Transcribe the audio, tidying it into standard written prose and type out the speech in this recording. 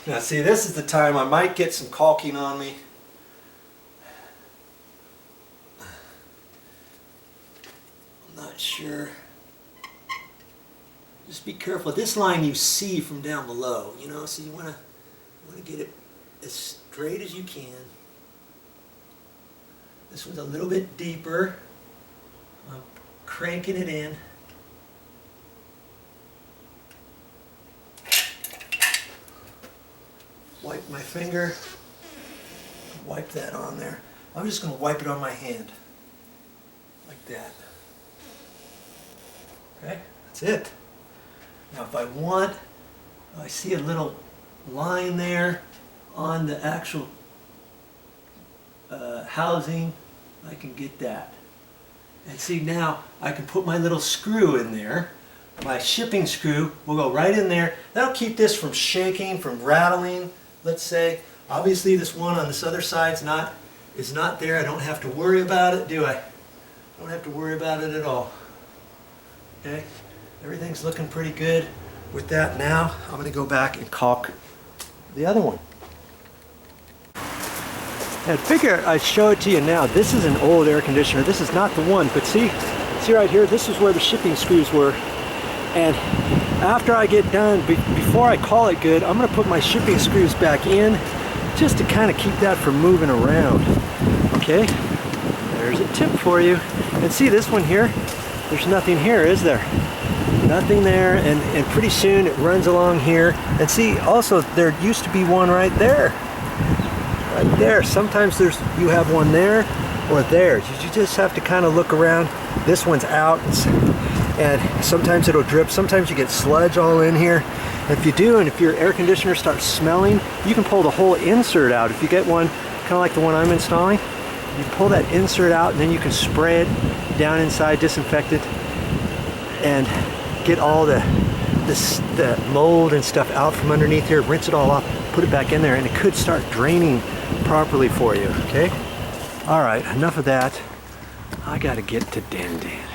Now see, this is the time I might get some caulking on me. I'm not sure. Just be careful. This line you see from down below, you know, so you want to get it as straight as you can. This one's a little bit deeper. I'm cranking it in. Wipe my finger, wipe that on there. I'm just going to wipe it on my hand, like that. Okay, that's it. Now if I want, I see a little line there on the actual housing, I can get that. And see, now I can put my little screw in there. My shipping screw will go right in there. That'll keep this from shaking, from rattling. Let's say, obviously this one on this other side is not there. I don't have to worry about it, do I? I don't have to worry about it at all. Okay, everything's looking pretty good with that. Now I'm going to go back and caulk the other one. And I figure I'd show it to you now. This is an old air conditioner. This is not the one, but see right here, this is where the shipping screws were. And after I get done, before I call it good, I'm going to put my shipping screws back in just to kind of keep that from moving around. Okay, there's a tip for you. And see this one here, there's nothing here, is there? Nothing there, and pretty soon it runs along here. And see, also there used to be one right there. Right there. Sometimes you have one there or there. You just have to kind of look around. This one's out. And sometimes it'll drip, sometimes you get sludge all in here. And if you do, and if your air conditioner starts smelling, you can pull the whole insert out. If you get one kind of like the one I'm installing, you pull that insert out and then you can spray it down inside, disinfect it, and get all the mold and stuff out from underneath here, rinse it all off, put it back in there, and it could start draining properly for you, okay? All right, enough of that. I gotta get to Den Den.